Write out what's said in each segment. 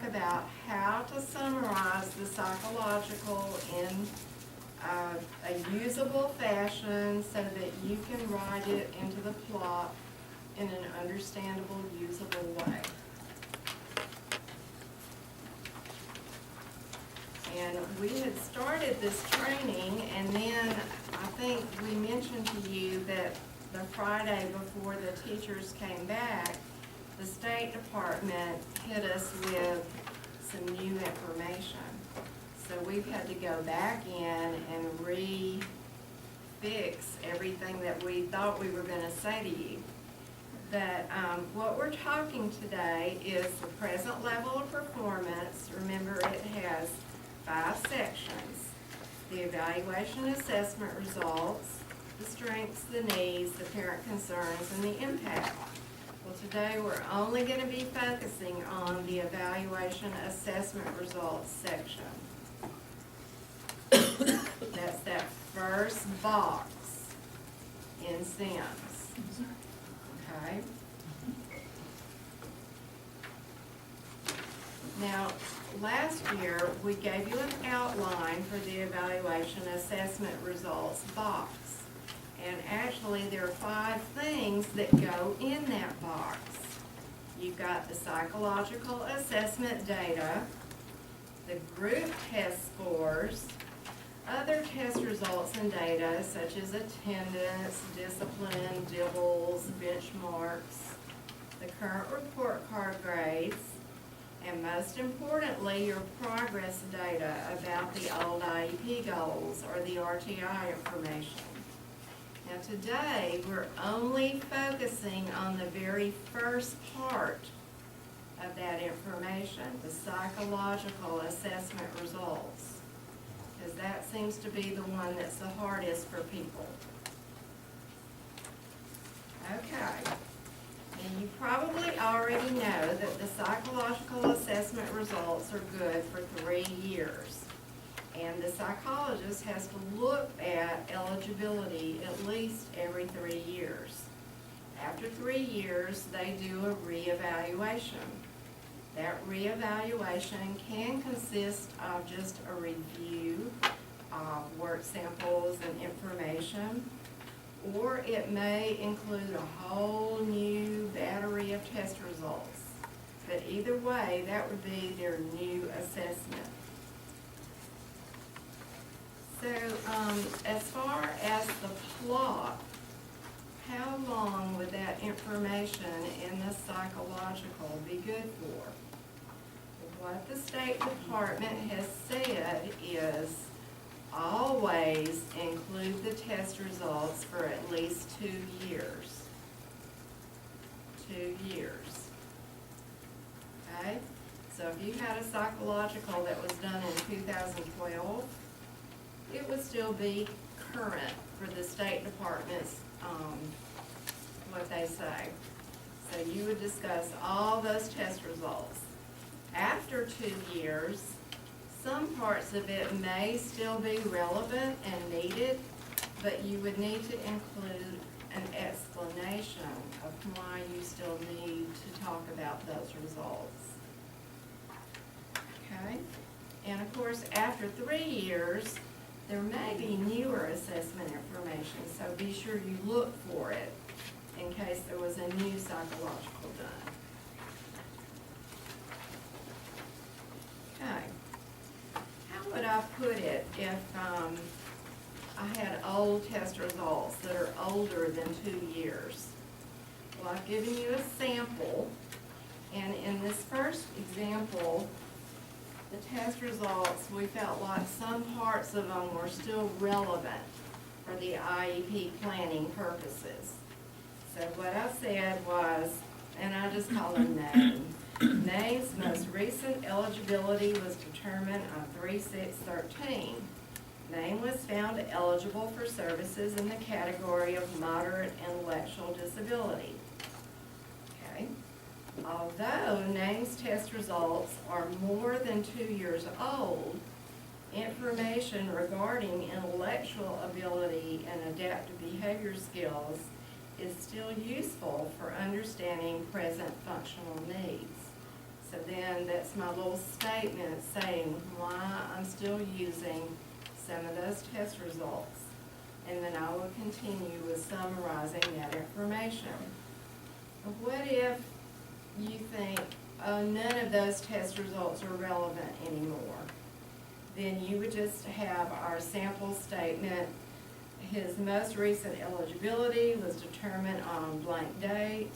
talk about how to summarize the psychological in a usable fashion so that you can write it into the plot in an understandable, usable way. And we had started this training, and then I think we mentioned to you that the Friday before the teachers came back, the State Department hit us with some new information. So we've had to go back in and re-fix everything that we thought we were going to say to you. But what we're talking today is the present level of performance. Remember, it has 5 sections: the evaluation assessment results, the strengths, the needs, the parent concerns, and the impact. Well, today we're only going to be focusing on the evaluation assessment results section. That's that first box in Sims. Okay? Now, last year, we gave you an outline for the evaluation assessment results box. And actually, there are 5 things that go in that box. You've got the psychological assessment data, the group test scores, other test results and data such as attendance, discipline, dibbles, benchmarks, the current report card grades, and most importantly, your progress data about the old IEP goals or the RTI information. Now today, we're only focusing on the very first part of that information, the psychological assessment results, because that seems to be the one that's the hardest for people. Okay. And you probably already know that the psychological assessment results are good for 3 years. And the psychologist has to look at eligibility at least every 3 years. After 3 years, they do a reevaluation. That reevaluation can consist of just a review of work samples and information, or it may include a whole new battery of test results. But either way, that would be their new assessment. So, as far as the plot, how long would that information in the psychological be good for? What the State Department has said is always include the test results for at least 2 years. 2 years. Okay? So if you had a psychological that was done in 2012, it would still be current for the State Department's, what they say. So you would discuss all those test results. After 2 years, some parts of it may still be relevant and needed, but you would need to include an explanation of why you still need to talk about those results. Okay? And of course, after 3 years, there may be newer assessment information, so be sure you look for it in case there was a new psychological done. Okay. How would I put it if I had old test results that are older than 2 years? Well, I've given you a sample, and in this first example, the test results, we felt like some parts of them were still relevant for the IEP planning purposes. So what I said was, and I just call them names. Name's most recent eligibility was determined on 3/6/13. Name was found eligible for services in the category of moderate intellectual disability. Okay. Although Name's test results are more than 2 years old, information regarding intellectual ability and adaptive behavior skills is still useful for understanding present functional needs. So then that's my little statement saying why I'm still using some of those test results. And then I will continue with summarizing that information. What if you think, oh, none of those test results are relevant anymore? Then you would just have our sample statement. His most recent eligibility was determined on blank date.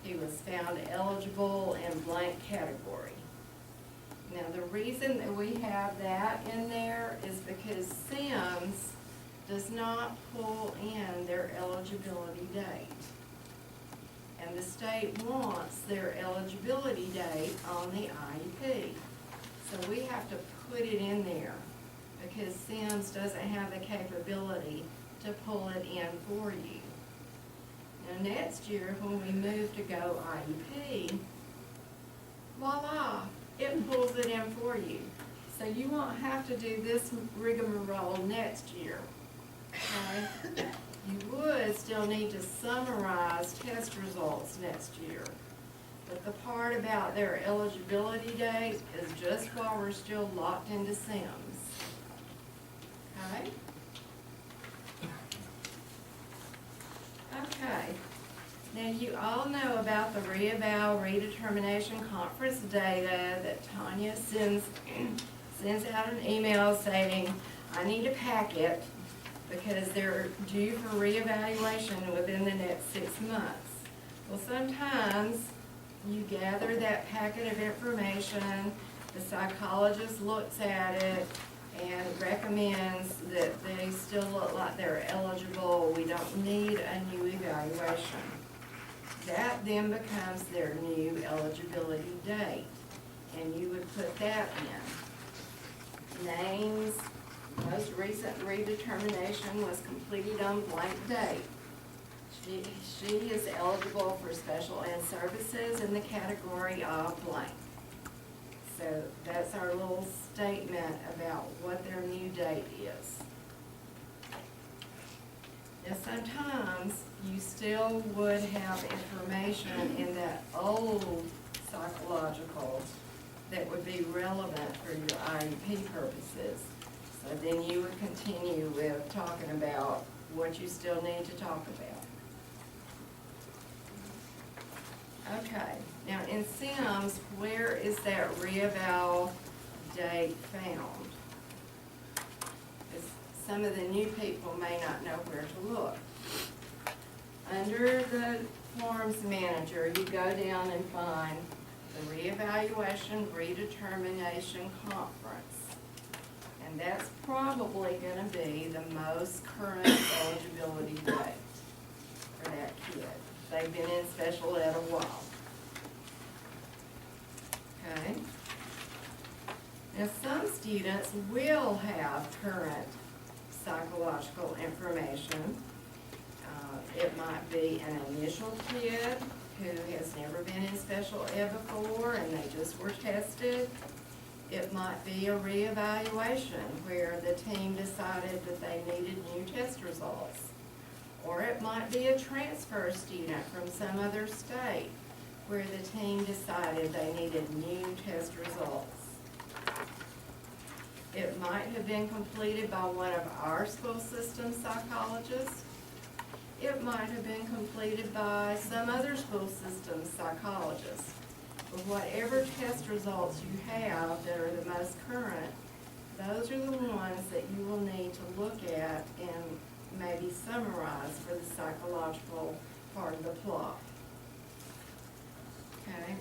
He was found eligible in blank category. Now, the reason that we have that in there is because SIMS does not pull in their eligibility date. And the state wants their eligibility date on the IEP. So we have to put it in there because SIMS doesn't have the capability to pull it in for you. Now next year, when we move to go IEP, voila, it pulls it in for you. So you won't have to do this rigmarole next year, okay? You would still need to summarize test results next year. But the part about their eligibility date is just while we're still locked into SIMS, okay? Okay, now you all know about the reeval redetermination conference data that Tanya sends out an email saying, I need a packet because they're due for reevaluation within the next 6 months. Well, sometimes you gather that packet of information, the psychologist looks at it, and recommends that they still look like they're eligible. We don't need a new evaluation. That then becomes their new eligibility date, and you would put that in. Names, most recent redetermination was completed on blank date. She is eligible for special ed services in the category of blank. So that's our little statement about what their new date is. Now sometimes you still would have information in that old psychological that would be relevant for your IEP purposes. So then you would continue with talking about what you still need to talk about. Okay, now in SIMS, where is that reeval date found? Some of the new people may not know where to look. Under the forms manager, you go down and find the reevaluation redetermination conference. And that's probably gonna be the most current eligibility date for that kid. They've been in special ed a while. Okay? Now some students will have current psychological information. It might be an initial kid who has never been in special ed before and they just were tested. It might be a reevaluation where the team decided that they needed new test results. Or it might be a transfer student from some other state where the team decided they needed new test results. It might have been completed by one of our school system psychologists. It might have been completed by some other school system psychologist. But whatever test results you have that are the most current, those are the ones that you will need to look at and maybe summarize for the psychological part of the plot. Okay?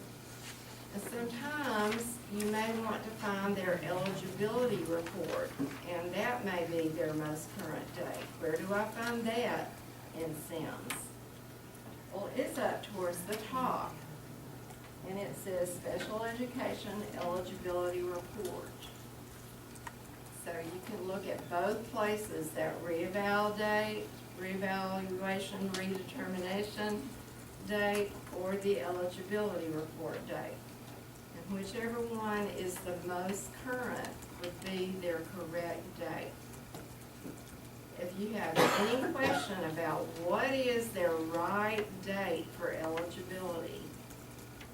And sometimes you may want to find their eligibility report, and that may be their most current date. Where do I find that in SIMS? Well, it's up towards the top, and it says Special Education Eligibility Report. So you can look at both places, that reeval date, reevaluation redetermination date, or the eligibility report date. And whichever one is the most current would be their correct date. If you have any question about what is their right date for eligibility,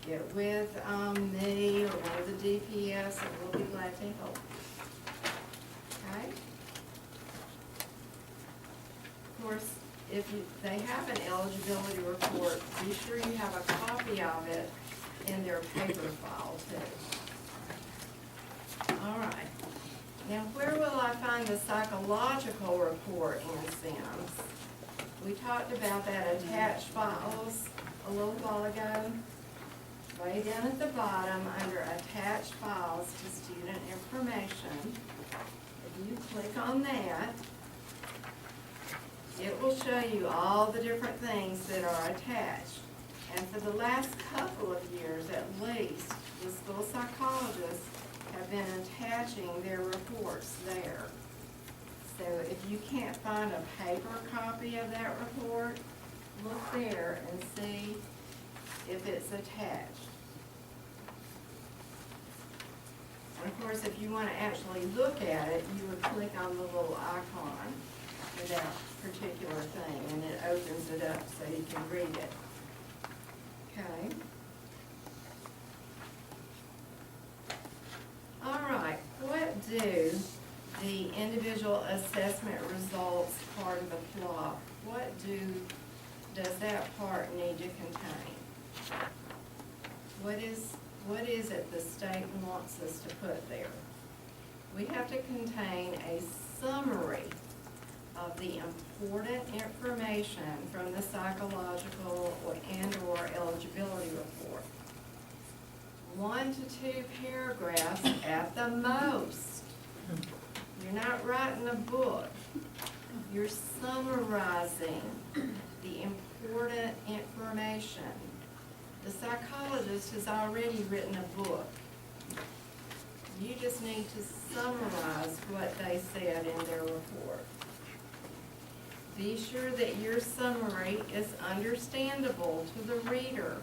get with me or one of the DPS, and we'll be glad to help. Okay? Of course, if they have an eligibility report, be sure you have a copy of it in their paper file too. All right. Now, where will I find the psychological report in Sims? We talked about that attached files a little while ago. Way down at the bottom under attached files to student information. If you click on that, it will show you all the different things that are attached. And for the last couple of years at least, the school psychologists have been attaching their reports there. So if you can't find a paper copy of that report, look there and see if it's attached. And of course, if you want to actually look at it, you would click on the little icon for that particular thing, and it opens it up so you can read it. Okay. All right, what do the individual assessment results part of the plot, does that part need to contain? What is it the state wants us to put there? We have to contain a summary of the important information from the psychological and/or eligibility report. 1 to 2 paragraphs at the most. You're not writing a book. You're summarizing the important information. The psychologist has already written a book. You just need to summarize what they said in their report. Be sure that your summary is understandable to the reader.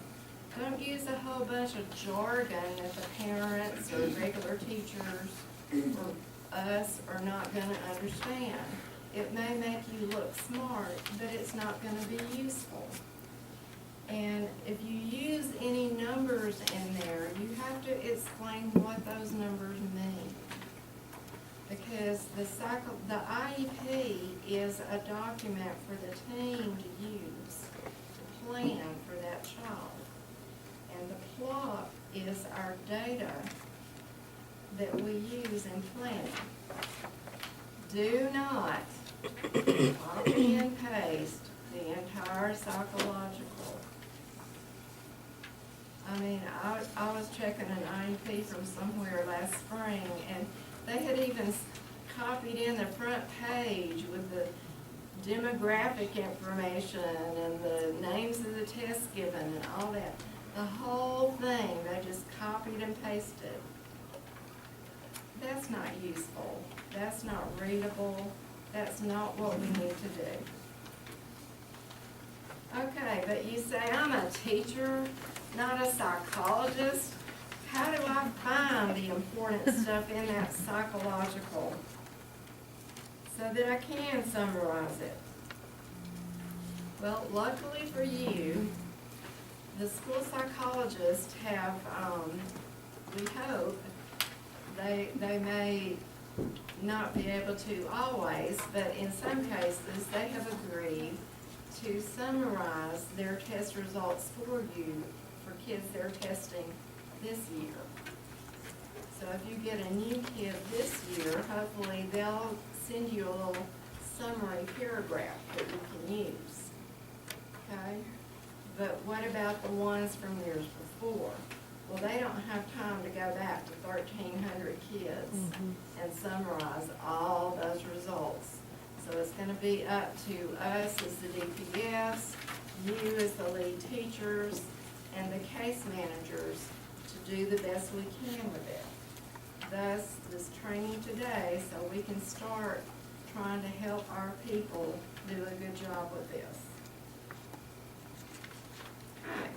Don't use a whole bunch of jargon that the parents or regular teachers or us are not going to understand. It may make you look smart, but it's not going to be useful. And if you use any numbers in there, you have to explain what those numbers mean. Because the IEP is a document for the team to use to plan for that child. And the plot is our data that we use in planning. Do not copy and paste the entire psychological. I mean, I was checking an IEP from somewhere last spring, and they had even copied in the front page with the demographic information and the names of the tests given and all that. The whole thing, they just copied and pasted. That's not useful. That's not readable. That's not what we need to do. Okay, but you say, I'm a teacher, not a psychologist. How do I find the important stuff in that psychological so that I can summarize it? Well, luckily for you, the school psychologists have, we hope, they may not be able to always, but in some cases, they have agreed to summarize their test results for you for kids they're testing this year. So if you get a new kid this year, hopefully they'll send you a little summary paragraph that you can use. Okay? But what about the ones from years before? Well, they don't have time to go back to 1,300 kids and summarize all those results. So it's going to be up to us as the DPS, you as the lead teachers, and the case managers to do the best we can with it. Thus, this training today, so we can start trying to help our people do a good job with this. Okay.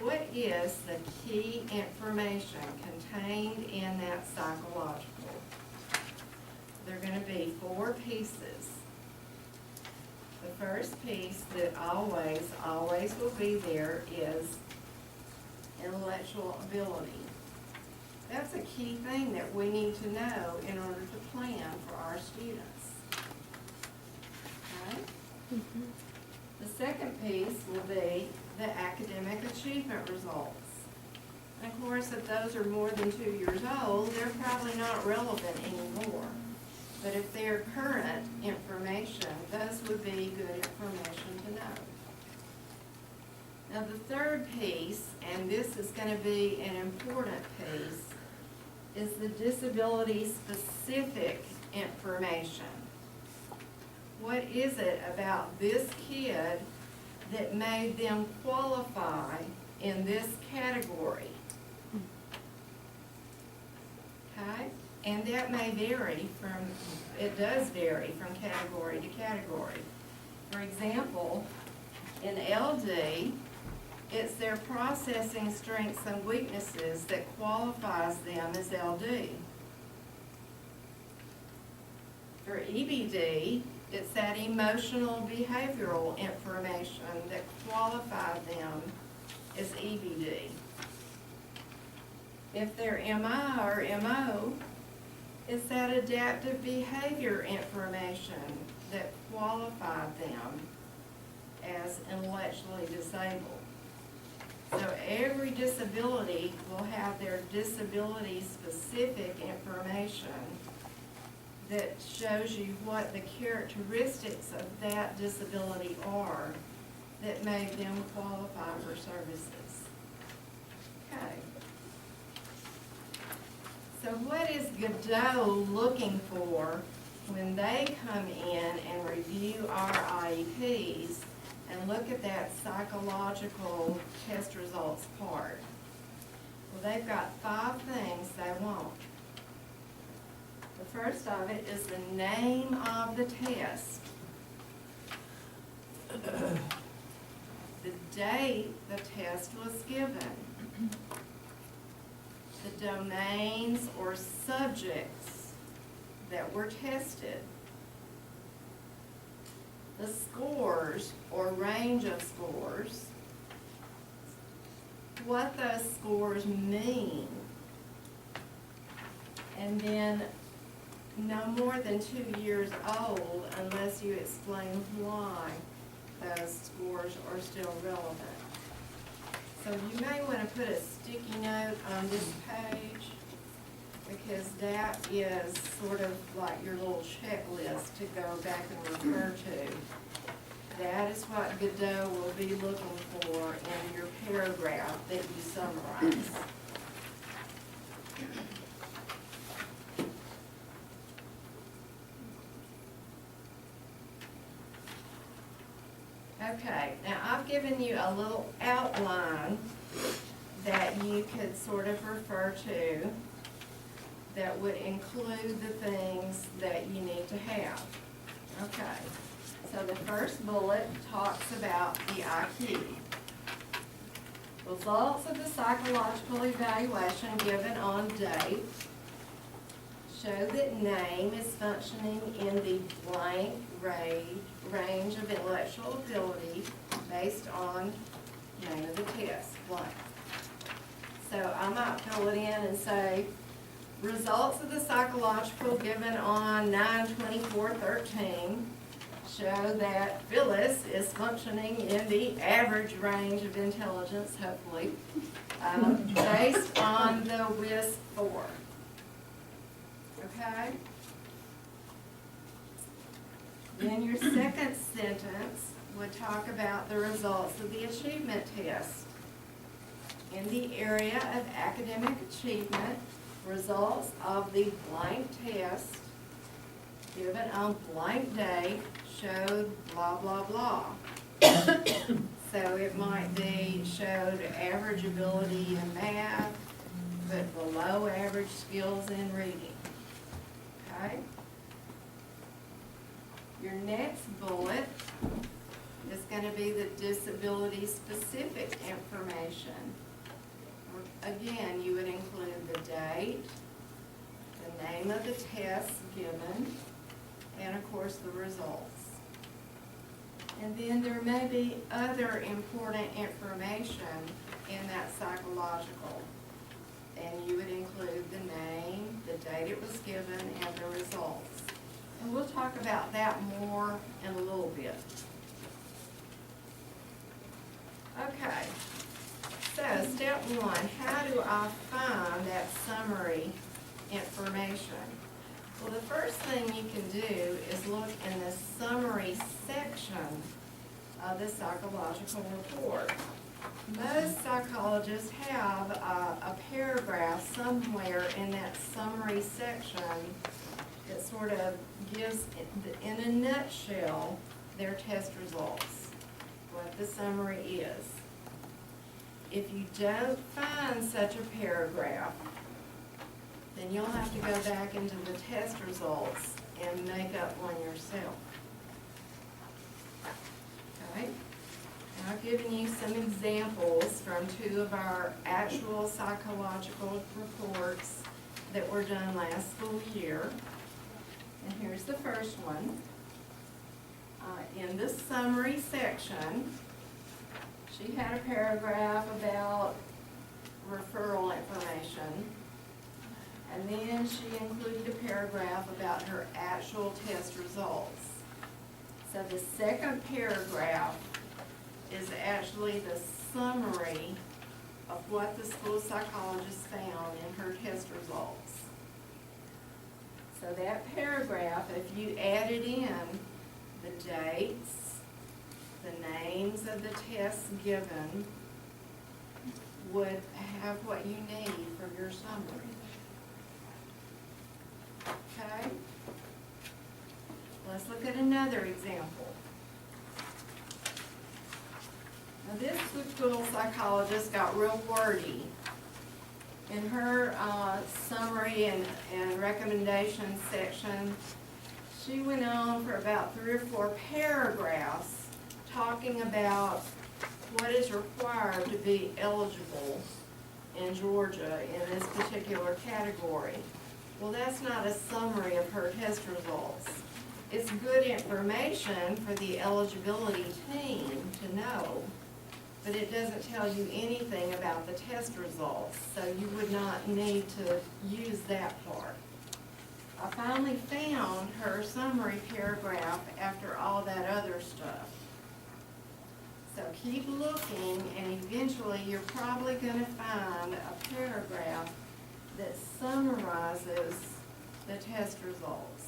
What is the key information contained in that psychological? There are going to be 4 pieces. The first piece that always will be there is intellectual ability. That's a key thing that we need to know in order to plan for our students. Okay? The second piece will be the academic achievement results. And of course, if those are more than 2 years old, they're probably not relevant anymore. But if they're current information, those would be good information to know. Now the third piece, and this is going to be an important piece, is the disability-specific information. What is it about this kid that made them qualify in this category? Okay? And that may vary it does vary from category to category. For example, in LD, it's their processing strengths and weaknesses that qualifies them as LD. For EBD, it's that emotional behavioral information that qualifies them as EBD. If they're MI or MO, it's that adaptive behavior information that qualifies them as intellectually disabled. So every disability will have their disability-specific information that shows you what the characteristics of that disability are that made them qualify for services. Okay. So what is Godot looking for when they come in and review our IEPs and look at that psychological test results part? Well, they've got 5 things they want. The first of it is the name of the test, the date the test was given, the domains or subjects that were tested, the scores or range of scores, what those scores mean, and then no more than 2 years old unless you explain why those scores are still relevant. So you may want to put a sticky note on this page because that is sort of like your little checklist to go back and refer to. That is what Godot will be looking for in your paragraph that you summarize. Okay, now I've given you a little outline that you could sort of refer to that would include the things that you need to have. Okay, so the first bullet talks about the IQ. Results of the psychological evaluation given on date show that name is functioning in the blank range of intellectual ability based on name of the test, blank. So I might fill it in and say, results of the psychological given on 9/24/13 show that Phyllis is functioning in the average range of intelligence, hopefully, based on the WIS-4. Okay? Then your second sentence would talk about the results of the achievement test. In the area of academic achievement, results of the blank test given on blank date showed blah, blah, blah. So it might be showed average ability in math, but below average skills in reading. Okay? Your next bullet is going to be the disability-specific information. Again, you would include the date, the name of the test given, and of course the results. And then there may be other important information in that psychological. And you would include the name, the date it was given, and the results. And we'll talk about that more in a little bit. Okay, so step one, how do I find that summary information? Well, the first thing you can do is look in the summary section of the psychological report. Most psychologists have a paragraph somewhere in that summary section that sort of gives, in a nutshell, their test results, what the summary is. If you don't find such a paragraph, then you'll have to go back into the test results and make up one yourself. Okay? And I've given you some examples from 2 of our actual psychological reports that were done last school year. And here's the first one. In the summary section, she had a paragraph about referral information. And then she included a paragraph about her actual test results. So the second paragraph is actually the summary of what the school psychologist found in her test results. So that paragraph, if you added in the dates, the names of the tests given, would have what you need for your summary. Okay? Let's look at another example. Now this school psychologist got real wordy. In her summary and recommendation section, she went on for about 3 or 4 paragraphs talking about what is required to be eligible in Georgia in this particular category. Well, that's not a summary of her test results. It's good information for the eligibility team to know, but it doesn't tell you anything about the test results, so you would not need to use that part. I finally found her summary paragraph after all that other stuff. So keep looking, and eventually you're probably going to find a paragraph that summarizes the test results.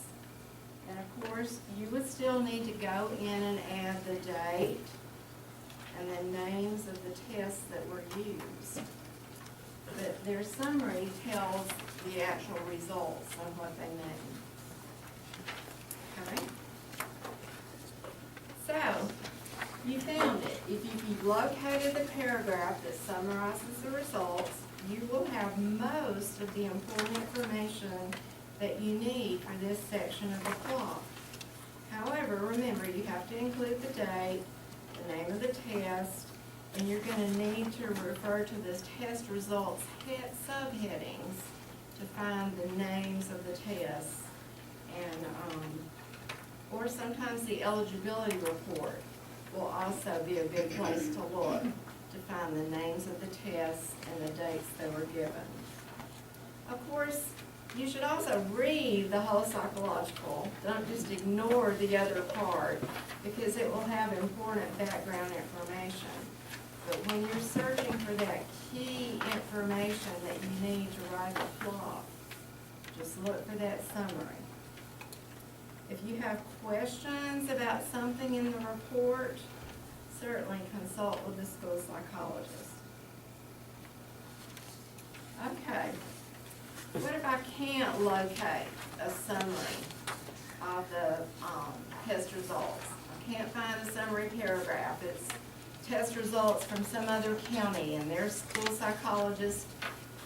And of course, you would still need to go in and add the date and the names of the tests that were used. But their summary tells the actual results of what they named. Okay? So, you found it. If you've located the paragraph that summarizes the results, you will have most of the important information that you need for this section of the clock. However, remember, you have to include the date, the name of the test, and you're going to need to refer to this test results subheadings to find the names of the tests, and or sometimes the eligibility report will also be a good place to look to find the names of the tests and the dates they were given. Of course, you should also read the whole psychological. Don't just ignore the other part, because it will have important background information. But when you're searching for that key information that you need to write the plot, just look for that summary. If you have questions about something in the report, certainly consult with the school psychologist. Okay. What if I can't locate a summary of the test results? I can't find a summary paragraph. It's test results from some other county, and their school psychologist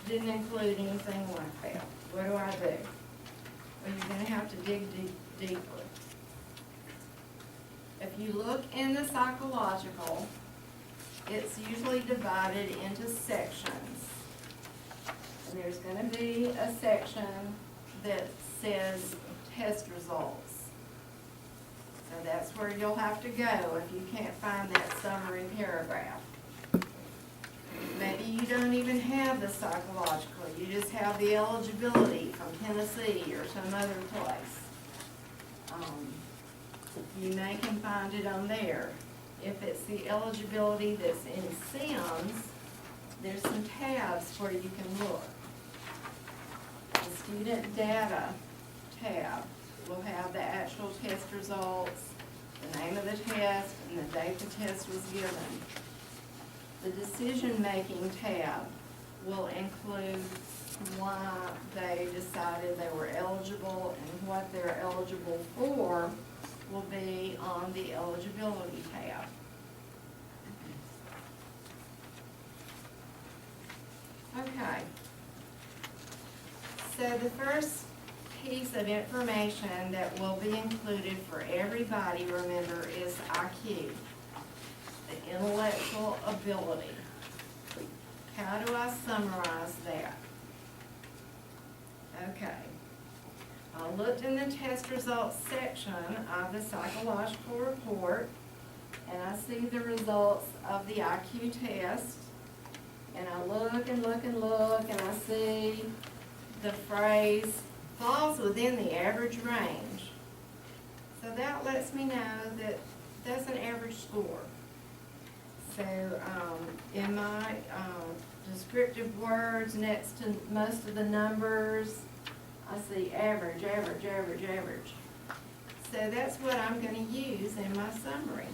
didn't include anything like that. What do I do? Well, you're going to have to dig deeper. If you look in the psychological, it's usually divided into sections. And there's going to be a section that says test results. Now that's where you'll have to go if you can't find that summary paragraph. Maybe you don't even have the psychological, you just have the eligibility from Tennessee or some other place. You may can find it on there. If it's the eligibility that's in Sims, there's some tabs where you can look. The student data tab will have the actual test results, the name of the test, and the date the test was given. The decision-making tab will include why they decided they were eligible, and what they're eligible for will be on the eligibility tab. Okay. So the first piece of information that will be included for everybody, remember, is IQ, the intellectual ability. How do I summarize that? Okay. I looked in the test results section of the psychological report, and I see the results of the IQ test, and I look and look and look, and I see the phrase falls within the average range. So that lets me know that that's an average score. So in my descriptive words next to most of the numbers, I see average, average, average, average. So that's what I'm going to use in my summary.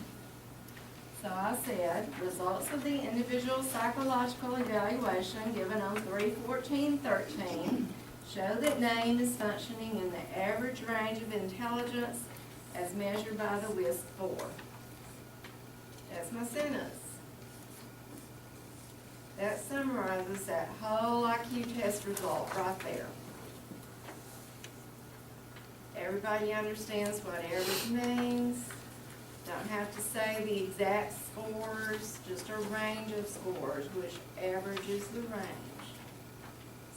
So I said, results of the individual psychological evaluation given on 3/14/13 show that name is functioning in the average range of intelligence as measured by the WISC-4. That's my sentence. That summarizes that whole IQ test result right there. Everybody understands what average means. Don't have to say the exact scores, just a range of scores, which averages the range.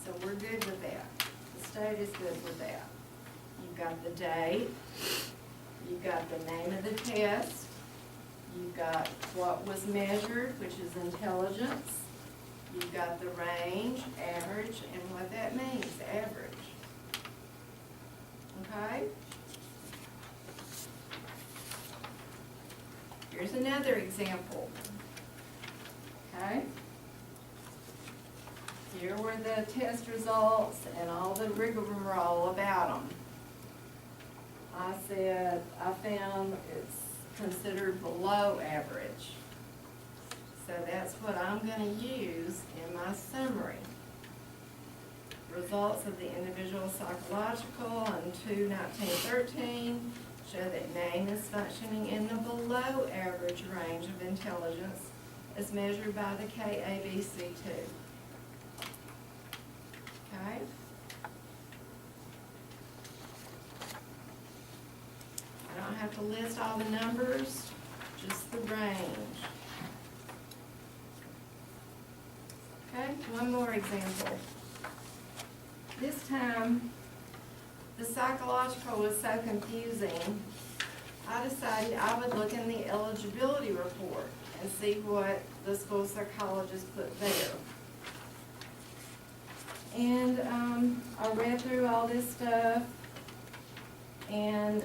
So we're good with that. The state is good with that. You've got the date, you've got the name of the test, you've got what was measured, which is intelligence, you've got the range, average, and what that means, average. Okay? Here's another example. Okay? Here were the test results and all the rigmarole about them. I said, I found it's considered below average. So that's what I'm going to use in my summary. Results of the individual psychological on 2/19/13 show that name is functioning in the below average range of intelligence as measured by the KABC2. Okay? I don't have to list all the numbers, just the range. Okay, one more example. This time, the psychological was so confusing, I decided I would look in the eligibility report and see what the school psychologist put there. And I read through all this stuff and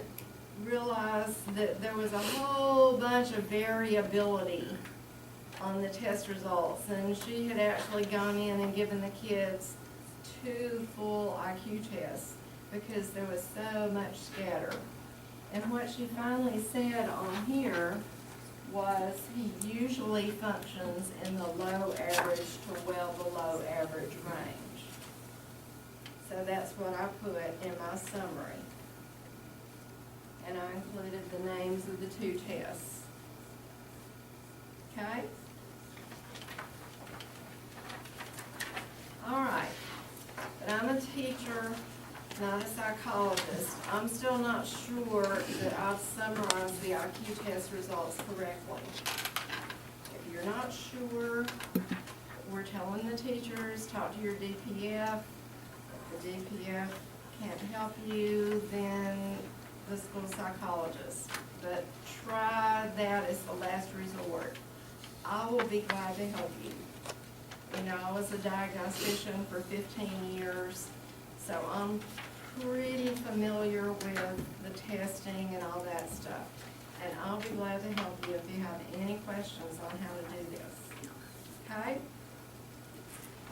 realized that there was a whole bunch of variability on the test results, and she had actually gone in and given the kids 2 full IQ tests because there was so much scatter. And what she finally said on here was he usually functions in the low average to well below average range. So that's what I put in my summary. And I included the names of the 2 tests. Okay? All right. But I'm a teacher, not a psychologist. I'm still not sure that I've summarized the IQ test results correctly. If you're not sure, we're telling the teachers, talk to your DPF. If the DPF can't help you, then the school psychologist, but try that as the last resort. I will be glad to help you. You know, I was a diagnostician for 15 years, so I'm pretty familiar with the testing and all that stuff. And I'll be glad to help you if you have any questions on how to do this. Okay?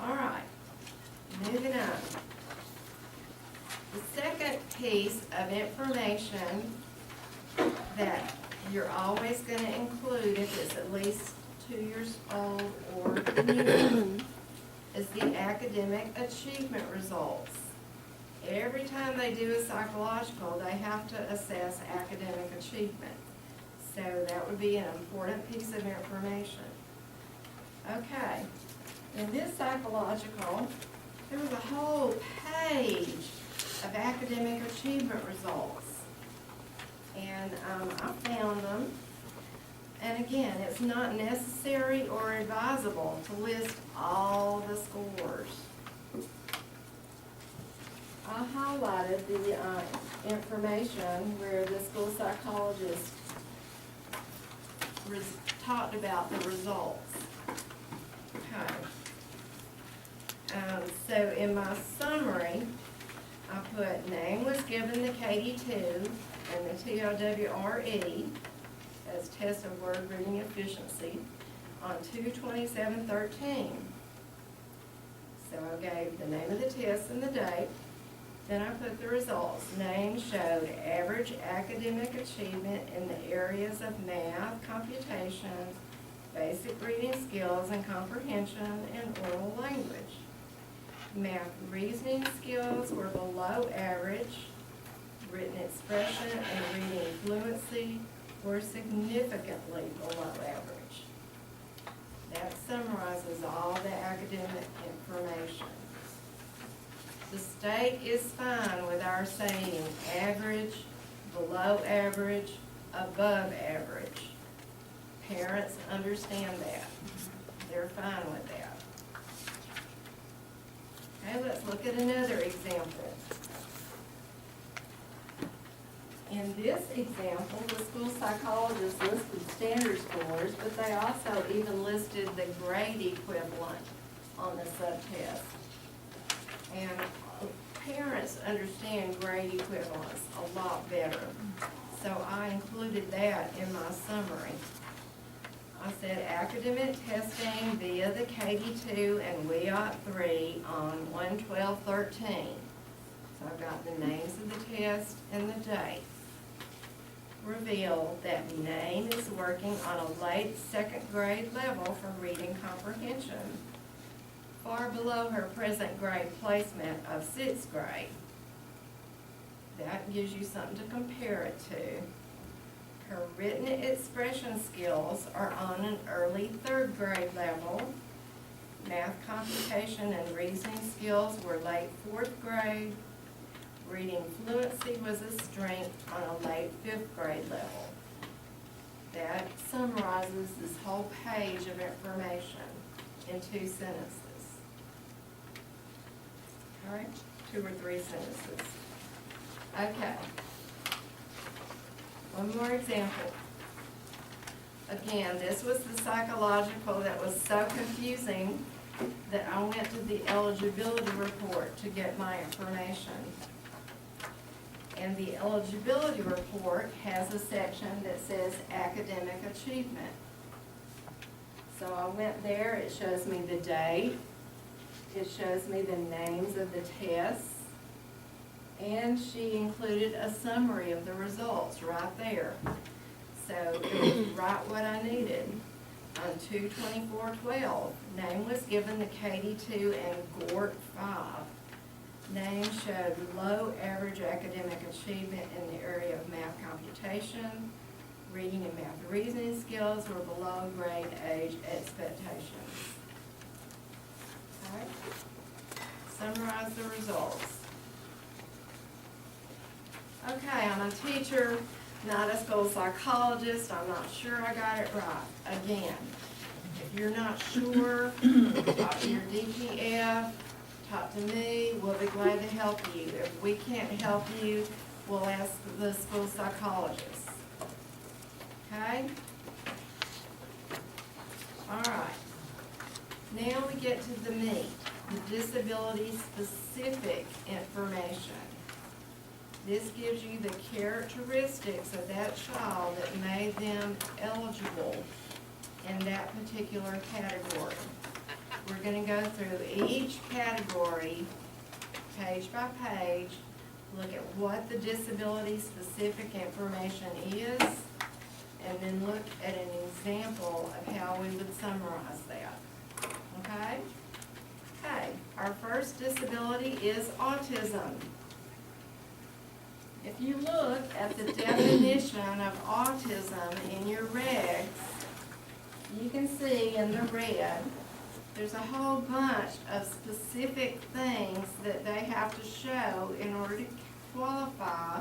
All right, moving on. The second piece of information that you're always going to include if it's at least 2 years old or newer is the academic achievement results. Every time they do a psychological, they have to assess academic achievement. So that would be an important piece of information. Okay, in this psychological, there was a whole page of academic achievement results. And I found them. And again, it's not necessary or advisable to list all the scores. I highlighted the information where the school psychologist talked about the results. Okay. So in my summary, I put name was given the KD2 and the TOWRE, as test of word reading efficiency, on 2/27/13. So I gave the name of the test and the date. Then I put the results. Name showed average academic achievement in the areas of math, computation, basic reading skills and comprehension, and oral language. Math reasoning skills were below average. Written expression and reading fluency were significantly below average. That summarizes all the academic information. The state is fine with our saying average, below average, above average. Parents understand that. They're fine with that. Okay, let's look at another example. In this example, the school psychologist listed standard scores, but they also even listed the grade equivalent on the subtest. And parents understand grade equivalence a lot better. So I included that in my summary. I said academic testing via the KD2 and WIOT3 on 1/12/13. So I've got the names of the test and the date. Revealed that Name is working on a late second grade level for reading comprehension, far below her present grade placement of 6th grade. That gives you something to compare it to. Her written expression skills are on an early 3rd grade level. Math computation and reasoning skills were late 4th grade. Reading fluency was a strength on a late 5th grade level. That summarizes this whole page of information in 2 sentences. All right, 2 or 3 sentences. Okay. One more example. Again, this was the psychological that was so confusing that I went to the eligibility report to get my information. And the eligibility report has a section that says academic achievement. So I went there, it shows me the date, it shows me the names of the tests, and she included a summary of the results right there. So it was right what I needed. On 2/24/12, Name was given the KD2 and GORT 5. Name showed low average academic achievement in the area of math computation. Reading and math reasoning skills were below grade age expectations. All right. Summarize the results. Okay, I'm a teacher, not a school psychologist. I'm not sure I got it right. Again, if you're not sure, talk to your DPF. Talk to me, we'll be glad to help you. If we can't help you, we'll ask the school psychologist. Okay? All right. Now we get to the meat, the disability-specific information. This gives you the characteristics of that child that made them eligible in that particular category. We're going to go through each category, page by page, look at what the disability-specific information is, and then look at an example of how we would summarize that. Okay? Okay, our first disability is autism. If you look at the definition of autism in your regs, you can see in the red, there's a whole bunch of specific things that they have to show in order to qualify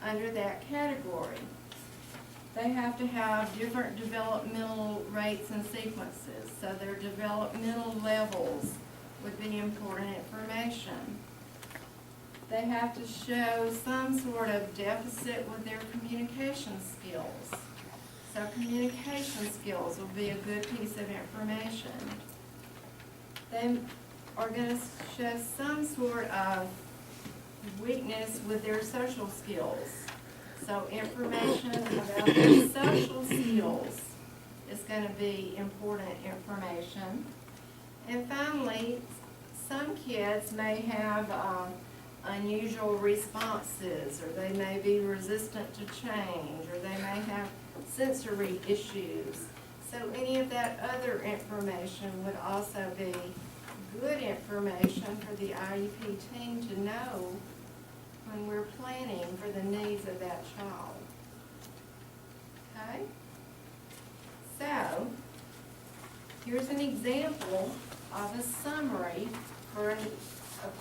under that category. They have to have different developmental rates and sequences, so their developmental levels would be important information. They have to show some sort of deficit with their communication skills. So communication skills will be a good piece of information. They are going to show some sort of weakness with their social skills. So information about their social skills is going to be important information. And finally, some kids may have unusual responses, or they may be resistant to change, or they may have sensory issues. So any of that other information would also be good information for the IEP team to know when we're planning for the needs of that child. Okay? So, here's an example of a summary for a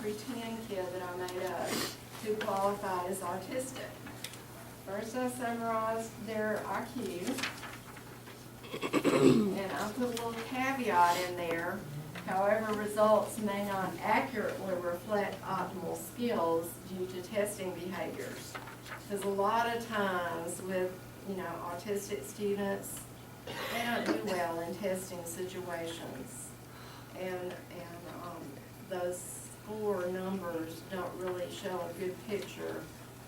pretend kid that I made up who qualified as autistic. First, I summarized their IQ, and I put a little caveat in there. However, results may not accurately reflect optimal skills due to testing behaviors. Because a lot of times with, autistic students, they don't do well in testing situations. And those score numbers don't really show a good picture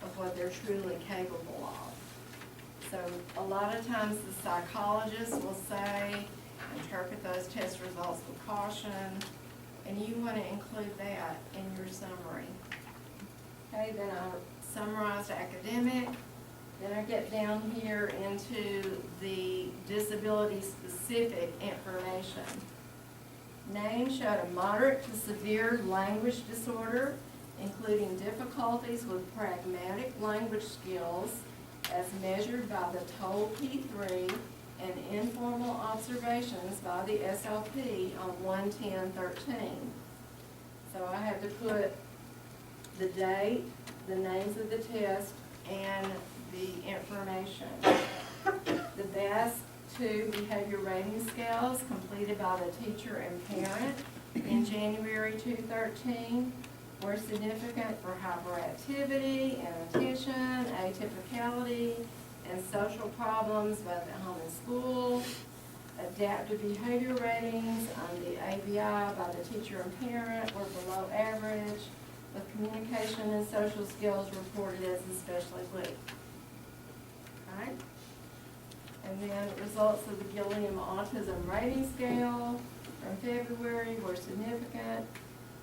of what they're truly capable of. So a lot of times the psychologist will say, interpret those test results with caution, and you want to include that in your summary. Okay, then I summarized academic, then I get down here into the disability-specific information. Name showed a moderate to severe language disorder, including difficulties with pragmatic language skills as measured by the TOEL P3 and informal observations by the SLP on 1/10/13. So I had to put the date, the names of the test, and the information. The best 2 behavior rating scales completed by the teacher and parent in January 2013 were significant for hyperactivity, inattention, atypicality, and social problems both at home and school. Adaptive behavior ratings on the ABI by the teacher and parent were below average, with communication and social skills reported as especially weak. Okay? And then results of the Gilliam Autism Rating Scale from February were significant.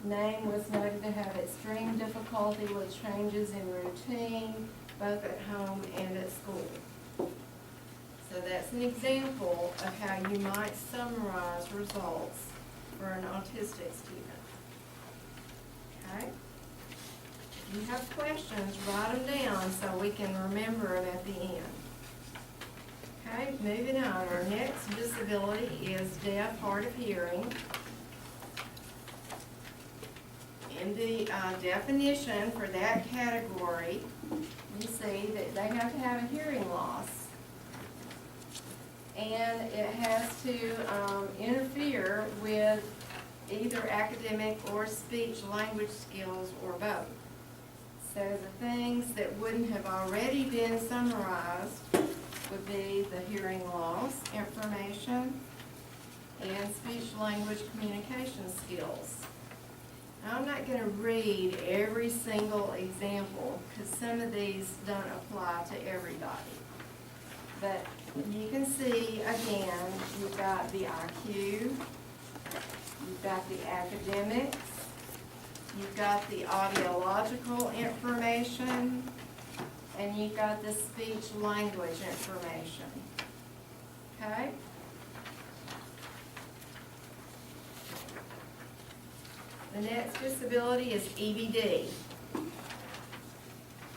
Name was noted to have extreme difficulty with changes in routine, both at home and at school. So that's an example of how you might summarize results for an autistic student. Okay? If you have questions, write them down so we can remember them at the end. Okay, moving on. Our next disability is deaf, hard of hearing. In the definition for that category, you see that they have to have a hearing loss. And it has to interfere with either academic or speech language skills or both. So the things that wouldn't have already been summarized would be the hearing loss information and speech-language communication skills. Now, I'm not going to read every single example because some of these don't apply to everybody. But you can see, again, you've got the IQ, you've got the academics, you've got the audiological information, and you've got the speech-language information. Okay? The next disability is EBD.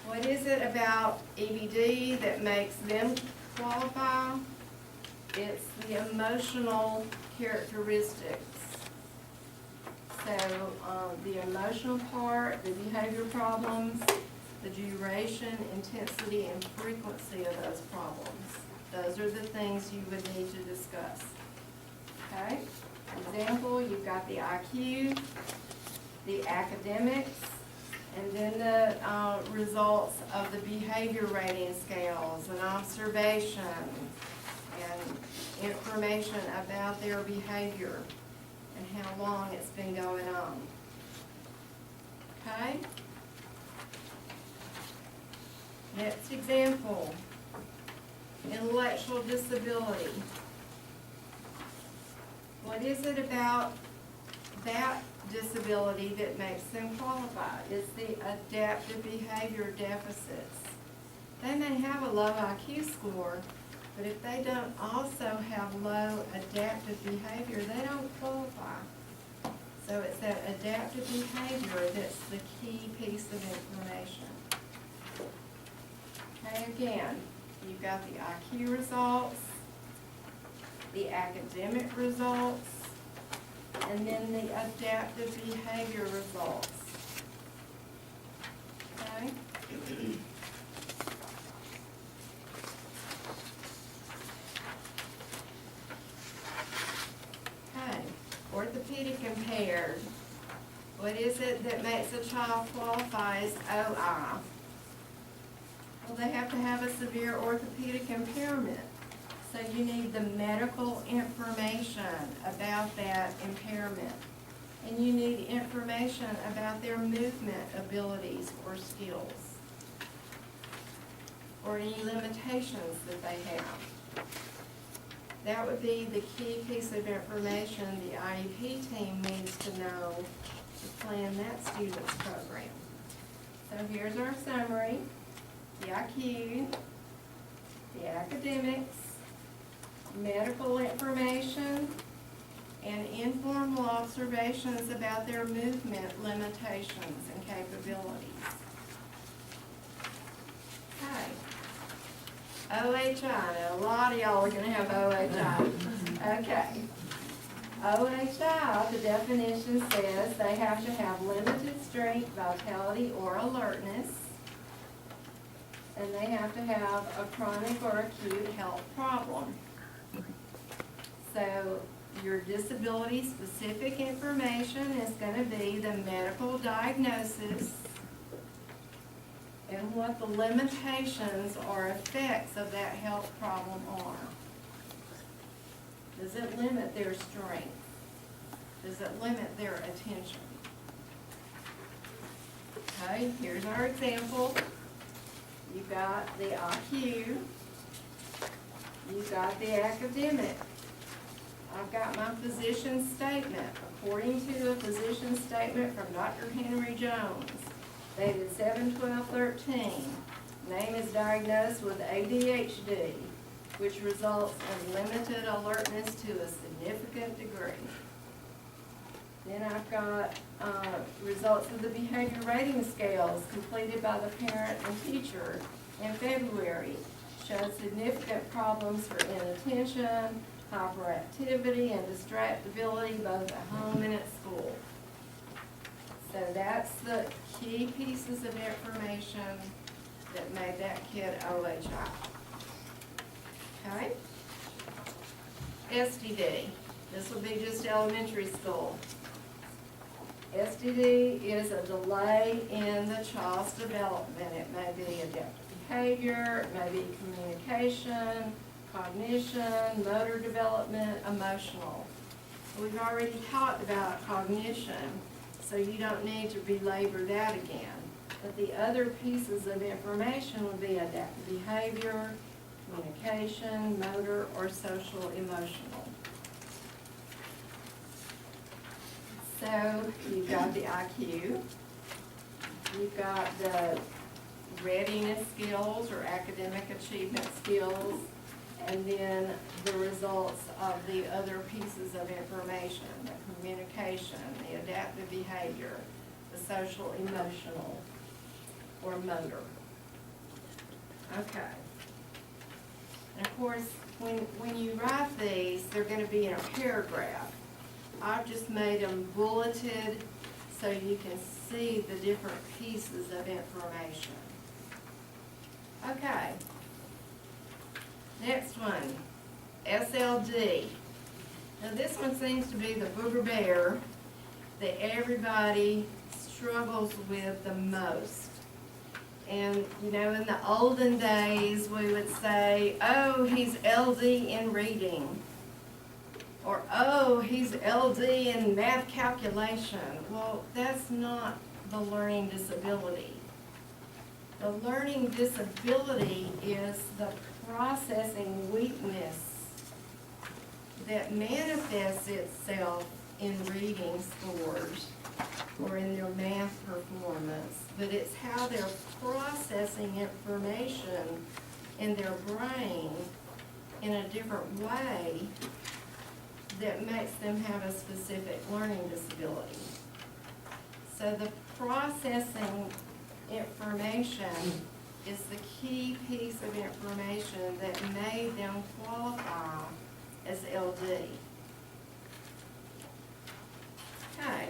What is it about EBD that makes them qualify? It's the emotional characteristics. So the emotional part, the behavior problems, the duration, intensity, and frequency of those problems. Those are the things you would need to discuss. Okay? For example, you've got the IQ, the academics, and then the results of the behavior rating scales and observation and information about their behavior and how long it's been going on. Okay? Next example, intellectual disability. What is it about that disability that makes them qualify? It's the adaptive behavior deficits. They may have a low IQ score, but if they don't also have low adaptive behavior, they don't qualify. So it's that adaptive behavior that's the key piece of information. Okay, again, you've got the IQ results, the academic results, and then the adaptive behavior results. Okay? Okay, orthopedic impaired. What is it that makes a child qualify as OI? Well, they have to have a severe orthopedic impairment. So you need the medical information about that impairment. And you need information about their movement abilities or skills, or any limitations that they have. That would be the key piece of information the IEP team needs to know to plan that student's program. So here's our summary: the IQ, the academics, medical information, and informal observations about their movement limitations and capabilities. Okay. OHI. Now, a lot of y'all are going to have OHI. Okay. OHI, the definition says they have to have limited strength, vitality, or alertness, and they have to have a chronic or acute health problem. So your disability-specific information is going to be the medical diagnosis and what the limitations or effects of that health problem are. Does it limit their strength? Does it limit their attention? Okay, here's our example. You've got the IQ. You've got the academic. I've got my physician statement. According to a physician statement from Dr. Henry Jones, dated 7/12/13, name is diagnosed with ADHD, which results in limited alertness to a significant degree. Then I've got results of the behavior rating scales completed by the parent and teacher in February. Showed significant problems for inattention, hyperactivity, and distractibility both at home and at school. So that's the key pieces of information that made that kid OHI. Okay? STD. This will be just elementary school. STD is a delay in the child's development. It may be adaptive behavior, it may be communication, cognition, motor development, emotional. We've already talked about cognition, so you don't need to belabor that again. But the other pieces of information would be adaptive behavior, communication, motor, or social emotional. So you've got the IQ, you've got the readiness skills or academic achievement skills, and then the results of the other pieces of information, the communication, the adaptive behavior, the social emotional, or motor. Okay. And of course, when you write these, they're going to be in a paragraph. I've just made them bulleted so you can see the different pieces of information. Okay. Next one, SLD. Now this one seems to be the booger bear that everybody struggles with the most. And, you know, in the olden days, we would say, oh, he's LD in reading. Or, oh, he's LD in math calculation. Well, that's not the learning disability. The learning disability is the processing weakness that manifests itself in reading scores or in their math performance, but it's how they're processing information in their brain in a different way that makes them have a specific learning disability. So the processing information is the key piece of information that made them qualify as LD. Okay.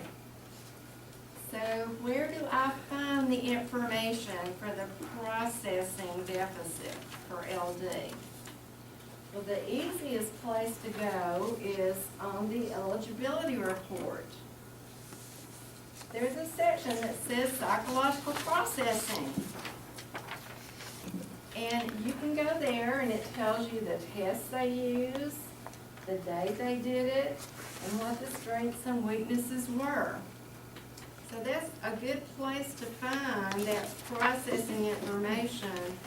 So where do I find the information for the processing deficit for LD? Well, the easiest place to go is on the eligibility report. There's a section that says psychological processing. And you can go there and it tells you the tests they use, the day they did it, and what the strengths and weaknesses were. So that's a good place to find that processing information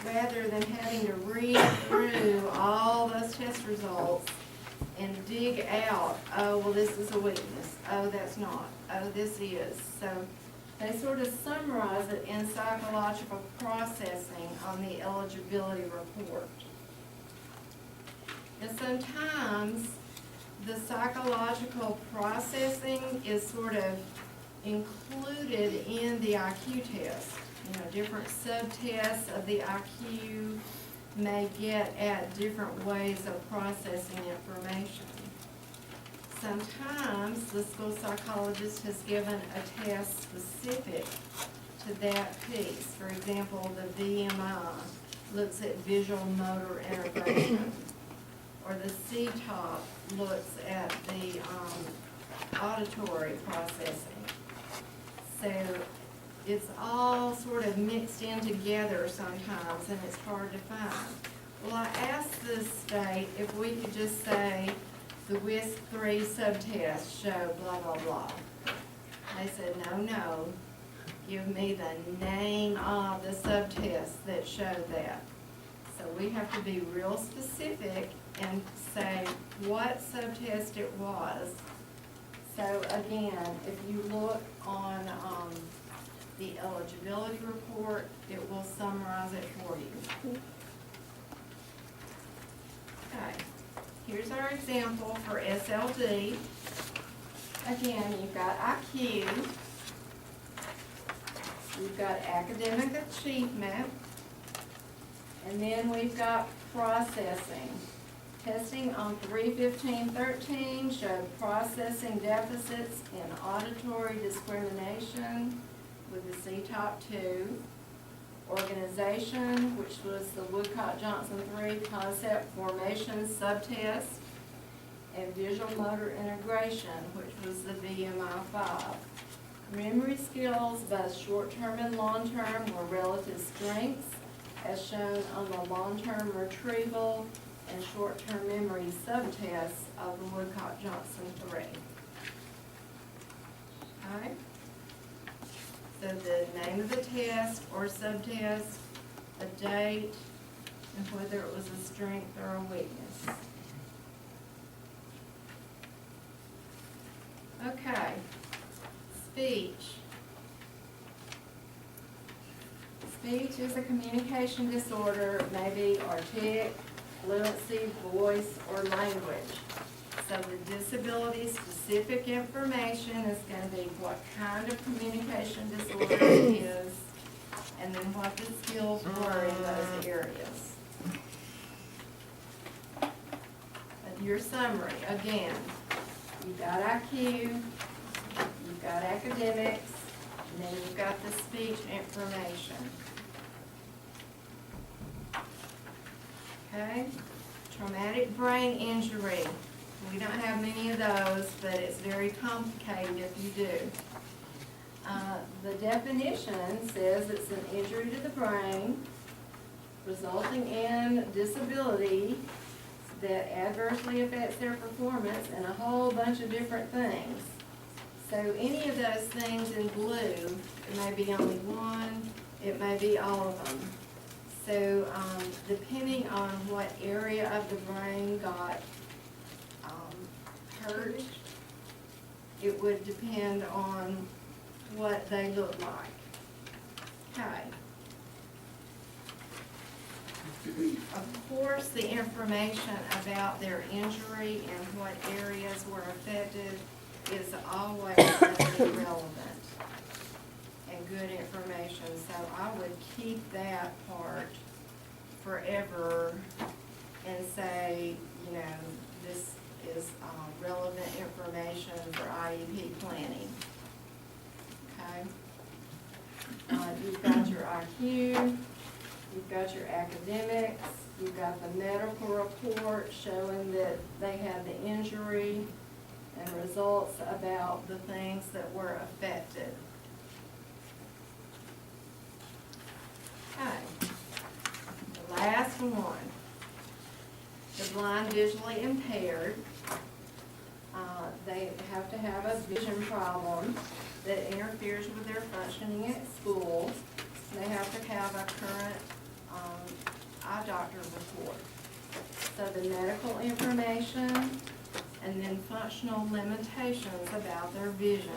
rather than having to read through all those test results and dig out, oh, well, this is a weakness. Oh, that's not. Oh, this is. So they sort of summarize it in psychological processing on the eligibility report. And sometimes the psychological processing is sort of included in the IQ test. You know, different subtests of the IQ may get at different ways of processing information. Sometimes the school psychologist has given a test specific to that piece. For example, the VMI looks at visual motor integration, or the CTOP looks at the auditory processing. So it's all sort of mixed in together sometimes, and it's hard to find. Well, I asked the state if we could just say the WISC-3 subtest show blah, blah, blah. They said, no, give me the name of the subtest that showed that. So we have to be real specific and say what subtest it was. So again, if you look on the eligibility report, it will summarize it for you. Okay, here's our example for SLD. Again, you've got IQ, you've got academic achievement, and then we've got processing. Testing on 3/15/13 showed processing deficits in auditory discrimination with the CTOP2, organization, which was the Woodcock-Johnson 3 concept formation subtest, and visual motor integration, which was the VMI 5. Memory skills, both short-term and long-term, were relative strengths, as shown on the long-term retrieval and short-term memory subtests of the Woodcock-Johnson 3. Okay? So the name of the test or subtest, a date, and whether it was a strength or a weakness. Okay. Speech. Speech is a communication disorder, maybe archaic, fluency, voice, or language. So the disability-specific information is going to be what kind of communication disorder it is, and then what the skills were in those areas. Your summary, again, you've got IQ, you've got academics, and then you've got the speech information. Okay? Traumatic brain injury. We don't have many of those, but it's very complicated if you do. The definition says it's an injury to the brain resulting in disability that adversely affects their performance and a whole bunch of different things. So any of those things in blue, it may be only one, it may be all of them. So depending on what area of the brain got hurt, it would depend on what they look like. Okay. Of course, the information about their injury and what areas were affected is always going to be relevant and good information. So I would keep that part forever and say, you know, this is relevant information for IEP planning. Okay? You've got your IQ. You've got your academics, you've got the medical report showing that they had the injury and results about the things that were affected. Okay, the last one, the blind visually impaired. They have to have a vision problem that interferes with their functioning at school. They have to have a current eye doctor report. So the medical information and then functional limitations about their vision.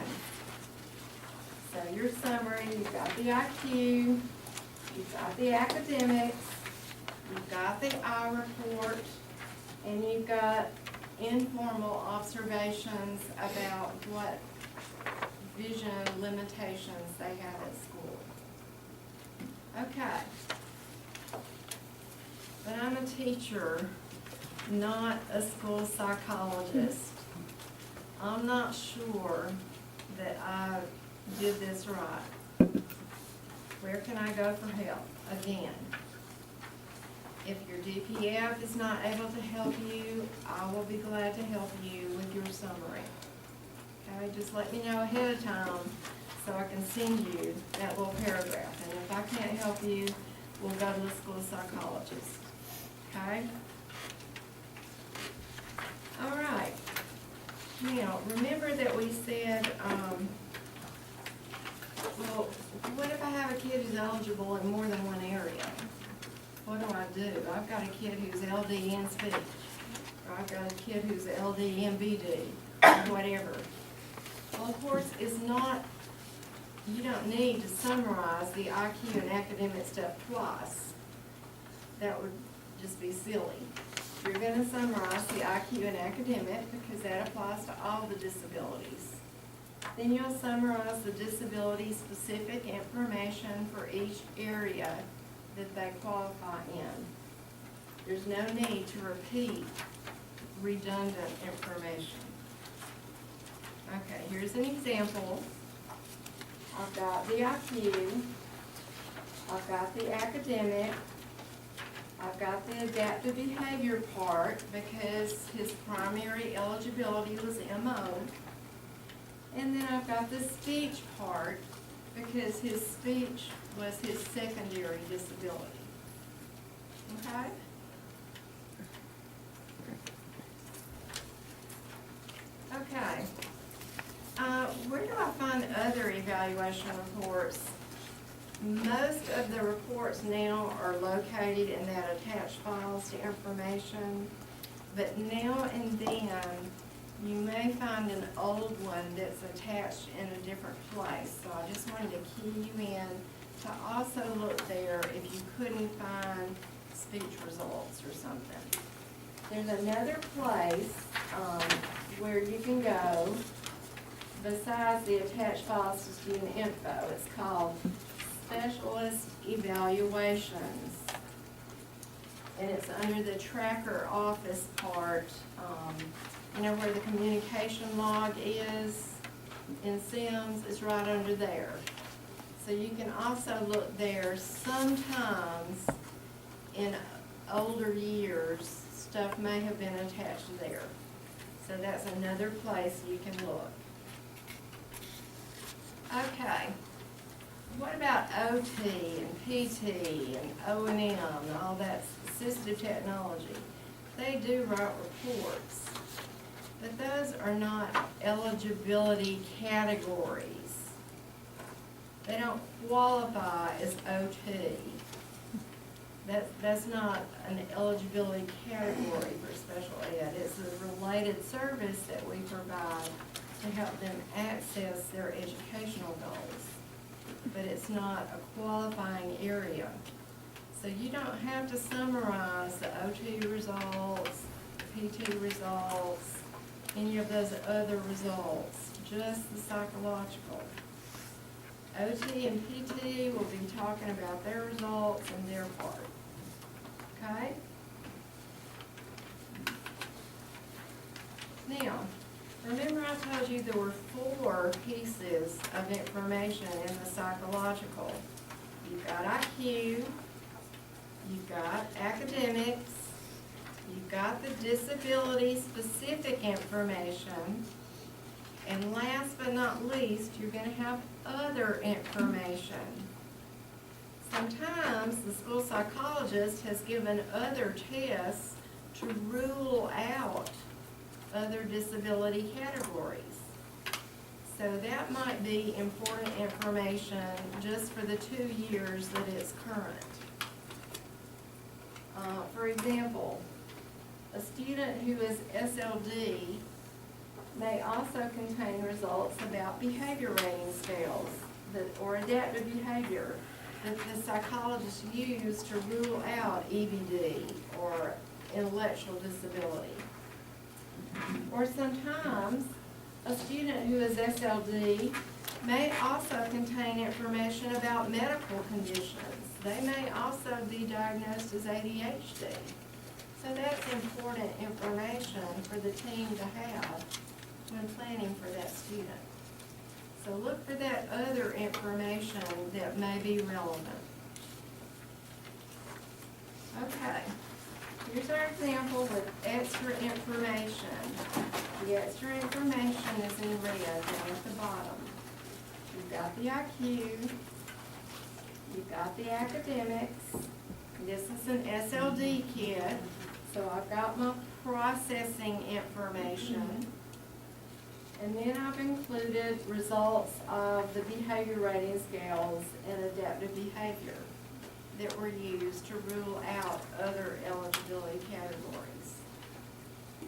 So your summary, you've got the IQ, you've got the academics, you've got the eye report, and you've got informal observations about what vision limitations they have at school. Okay. But I'm a teacher, not a school psychologist. I'm not sure that I did this right. Where can I go for help? Again, if your DPF is not able to help you, I will be glad to help you with your summary. Okay, just let me know ahead of time so I can send you that little paragraph. And if I can't help you, we'll go to the school psychologist. Okay? All right. Now, remember that we said, well, what if I have a kid who's eligible in more than one area? What do? I've got a kid who's LD in speech, or I've got a kid who's LD in BD, or whatever. Well, of course, it's not, you don't need to summarize the IQ and academic stuff twice. That would just be silly. You're going to summarize the IQ and academic because that applies to all the disabilities. Then you'll summarize the disability-specific information for each area that they qualify in. There's no need to repeat redundant information. Okay, here's an example. I've got the IQ, I've got the academic, I've got the adaptive behavior part because his primary eligibility was MO, And then I've got the speech part, because his speech was his secondary disability. Okay? Okay. Where do I find other evaluation reports? Most of the reports now are located in that attached files to information, but now and then you may find an old one that's attached in a different place. So I just wanted to key you in to also look there if you couldn't find speech results or something. There's another place where you can go besides the attached files to student info. It's called Specialist Evaluations, and it's under the tracker office part, you know where the communication log is in Sims. It's right under there. So you can also look there. Sometimes in older years, stuff may have been attached there. So that's another place you can look. Okay. What about OT and PT and O&M and all that assistive technology? They do write reports, but those are not eligibility categories. They don't qualify as OT. That's not an eligibility category for special ed. It's a related service that we provide to help them access their educational goals. But it's not a qualifying area. So you don't have to summarize the OT results, the PT results, any of those other results, just the psychological. OT and PT will be talking about their results and their part. Okay? Now, remember I told you there were 4 pieces of information in the psychological. You've got IQ, you've got academics, you've got the disability-specific information, and last but not least, you're going to have other information. Sometimes the school psychologist has given other tests to rule out other disability categories. So that might be important information just for the 2 years that it's current. For example, a student who is SLD may also contain results about behavior rating scales or adaptive behavior that the psychologists use to rule out EBD or intellectual disability. Or sometimes a student who is SLD may also contain information about medical conditions. They may also be diagnosed as ADHD. So that's important information for the team to have when planning for that student. So look for that other information that may be relevant. Okay. Here's our example with extra information. The extra information is in red down at the bottom. You've got the IQ, you've got the academics. This is an SLD kit, so I've got my processing information. And then I've included results of the behavior rating scales and adaptive behavior that were used to rule out other eligibility categories.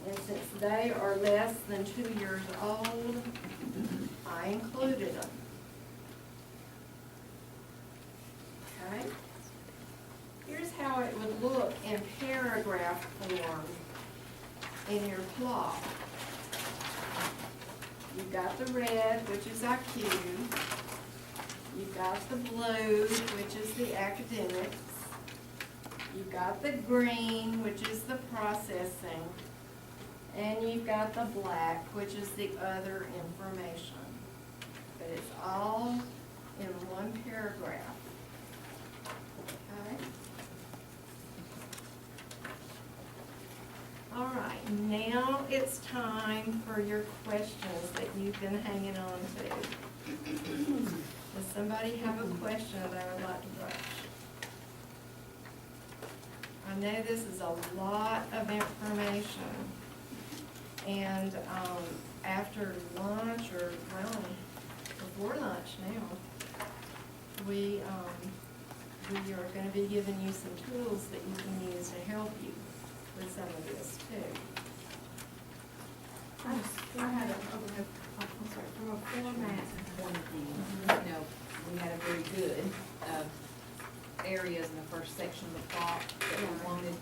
And since they are less than 2 years old, I included them. Okay? Here's how it would look in paragraph form in your plot. You've got the red, which is IQ. You've got the blue, which is the academics. You've got the green, which is the processing. And you've got the black, which is the other information. But it's all in one paragraph. Okay? All right, now now it's time for your questions that you've been hanging on to. Does somebody have a question that I would like to broach? I know this is a lot of information, and after lunch, or well, before lunch now, we are going to be giving you some tools that you can use to help you with some of this too. I had I'm sorry, from a format point of view, you know, we had a very good, areas in the first section of the plot that we wanted.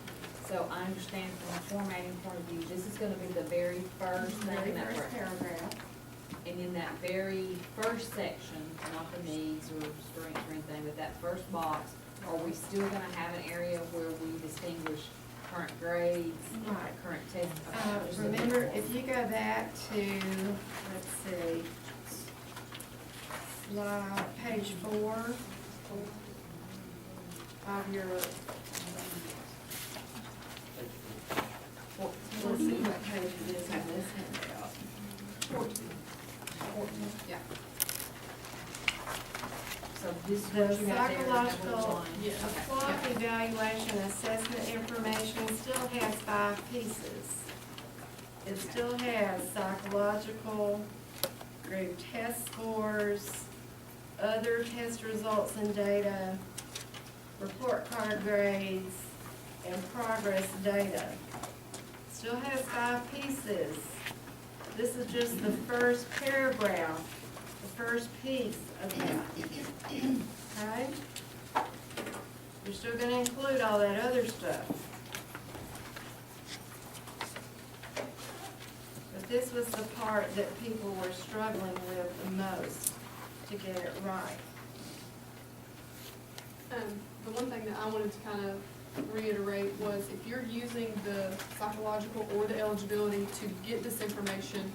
So I understand from a formatting point of view, this is gonna be the very first thing in that First paragraph. And in that very first section, not the needs or strengths or anything, but that first box, are we still gonna have an area where we distinguish current grades, Right. current test? Remember, if you go back to, let's see, slide, page 4 of your, let's see what page it is on this handout. 14. Yeah. So this is The what you got there. psychological Okay. clock evaluation assessment information still has 5 pieces. It still has psychological, group test scores, other test results and data, report card grades, and progress data. Still has 5 pieces. This is just the first paragraph, the first piece of that. Okay? You're still gonna include all that other stuff. But this was the part that people were struggling with the most to get it right. The one thing that I wanted to kind of reiterate was if you're using the psychological or the eligibility to get this information,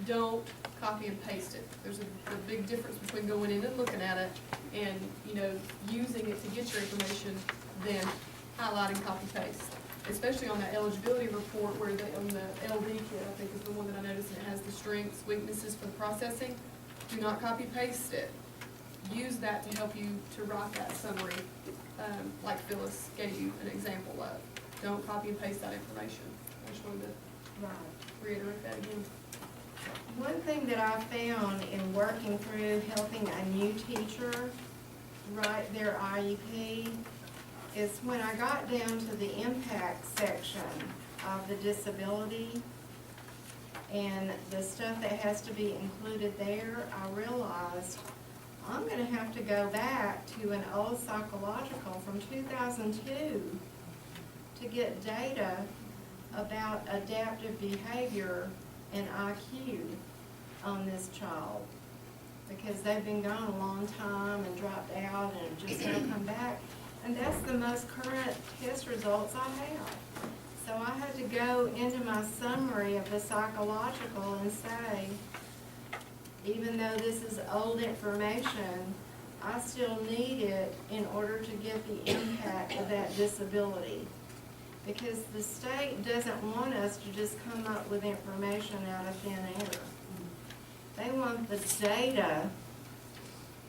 don't copy and paste it. There's a big difference between going in and looking at it and, you know, using it to get your information, then highlighting copy paste. Especially on that eligibility report where on the LD kit, I think is the one that I noticed, and it has the strengths, weaknesses for the processing. Do not copy paste it. Use that to help you to write that summary, like Phyllis gave you an example of. Don't copy and paste that information. I just wanted to reiterate that again. One thing that I found in working through helping a new teacher write their IEP is when I got down to the impact section of the disability and the stuff that has to be included there, I realized I'm gonna have to go back to an old psychological from 2002 to get data about adaptive behavior and IQ on this child, because they've been gone a long time and dropped out and just now come back, and that's the most current test results I have. So I had to go into my summary of the psychological and say, even though this is old information, I still need it in order to get the impact of that disability. Because the state doesn't want us to just come up with information out of thin air. They want the data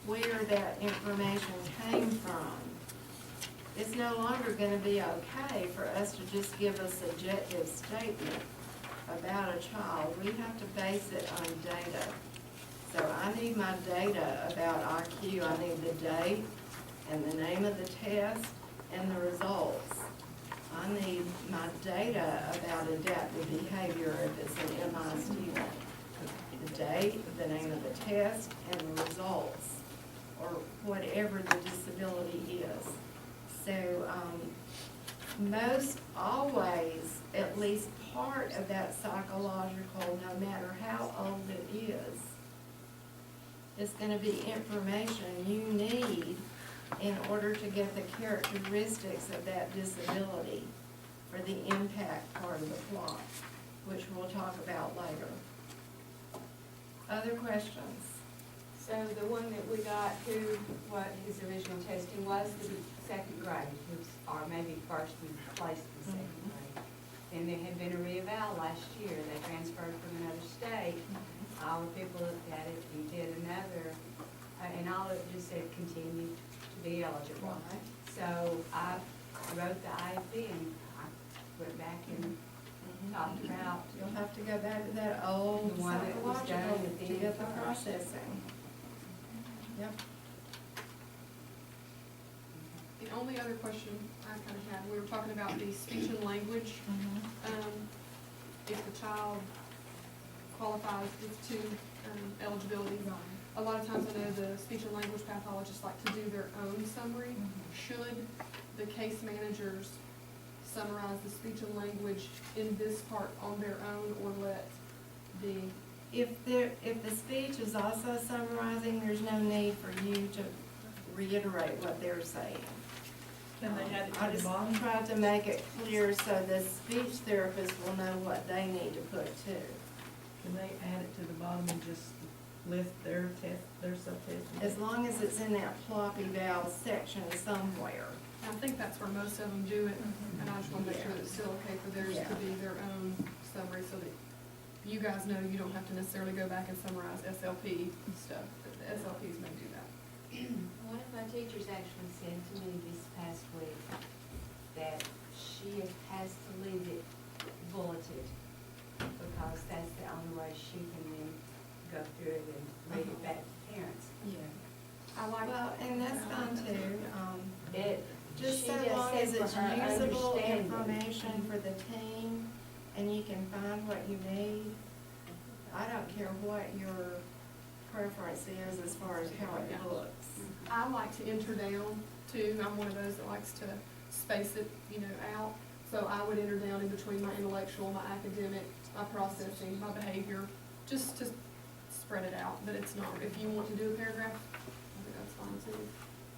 where that information came from. It's no longer gonna be okay for us to just give a subjective statement about a child. We have to base it on data. So I need my data about IQ. I need the date and the name of the test and the results. I need my data about adaptive behavior if it's an MI student. The date, the name of the test, and the results, or whatever the disability is. So, most always, at least part of that psychological, no matter how old it is gonna be information you need in order to get the characteristics of that disability for the impact part of the plot, which we'll talk about later. Other questions? So the one that we got, what his original testing was, the second grade, or maybe first we placed in second grade. then there had been a reeval last year, they transferred from another state. All the people looked at it, he did another, and all it just said continue to be eligible. Right. So I wrote the IEP and I went back and talked about, You'll have to go back to that old The one that was done psychological at the to get the end. processing. Yep. The only other question I kind of had, we were talking about the speech and language. If the child qualifies with two eligibility. A lot of times I know the speech and language pathologists like to do their own summary. Should the case managers summarize the speech and language in this part on their own, or let the, If the speech is also summarizing, there's no need for you to reiterate what they're saying. Can they add it I to the just bottom? tried to make it clear so the speech therapist will know what they need to put too. Can they add it to the bottom and just list their test, their subtest? As long as it's in that plop eval section somewhere. I think that's where most of them do it, and I just want to make sure that it's still okay for theirs Yeah. to be their own summary, so that you guys know you don't have to necessarily go back and summarize SLP stuff, but the SLPs may do that. one of my teachers actually said to me this past week that she has to leave it bulleted, because that's the only way she can then go through it and read it back to parents. I like, Well, and that's fine too. It, Just she so just long said as for it's her usable understanding. information for the team and you can find what you need. I don't care what your preference is as far as how it looks. I like to enter down too. I'm one of those that likes to space it, out. So I would enter down in between my intellectual, my academic, my processing, my behavior, just to spread it out. But it's not, if you want to do a paragraph, I think that's fine too.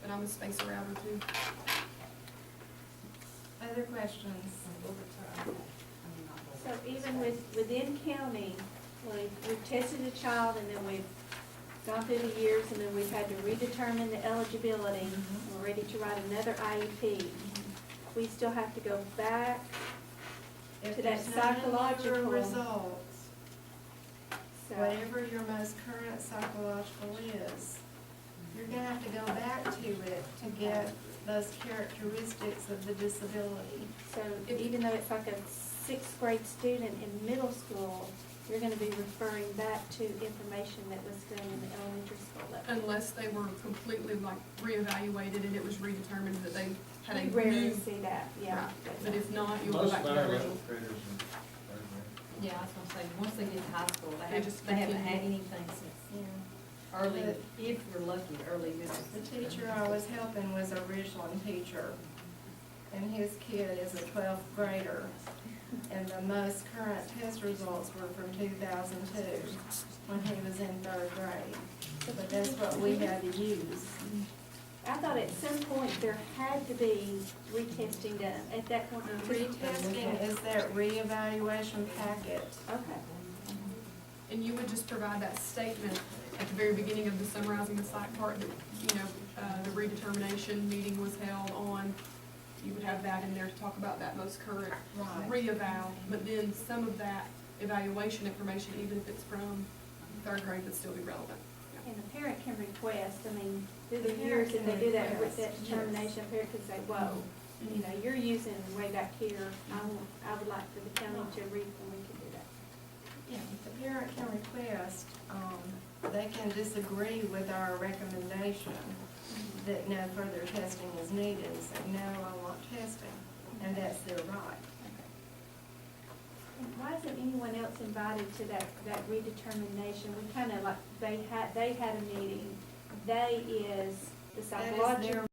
But I'm a spacer outer too. Other questions? So even within county, we've tested a child and then we've gone through the years and then we've had to redetermine the eligibility. And we're ready to write another IEP. We still have to go back. If To that there's no longer psychological- results, So, whatever your most current psychological is, you're gonna have to go back to it to get those characteristics of the disability. so even though it's like a sixth grade student in middle school, you're gonna be referring back to information that was done in the elementary school level. Unless they were completely reevaluated and it was redetermined that they had a We rarely new. see that, yeah. Right. But if not, you'll go Most back of to the our original. administrators and third grade. Yeah, I was gonna say, once they get to high school, They just they haven't had continue. anything since Yeah. early, But- if we're lucky, early middle. The teacher I was helping was a Richland teacher, and his kid is a 12th grader. And the most current test results were from 2002, when he was in 3rd grade. But that's what we had to use. I thought at some point there had to be retesting done at that point. Retesting is that reevaluation packet. Okay. And you would just provide that statement at the very beginning of the summarizing the psych part that, the redetermination meeting was held on. You would have that in there to talk about that most current Right. reeval, but then some of that evaluation information, even if it's from 3rd grade, would still be relevant. And the parent can request, I mean, through The the parent years, if can they do that, request, that determination, a parent can say, whoa, you're using way back here, I would like for the county to read, and we can do that. Yeah, the parent can request, they can disagree with our recommendation that no further testing is needed, and say, no, I want testing, and that's their right. And why isn't anyone else invited to that redetermination? We kind of like, they had a meeting, they is the That is psychological. their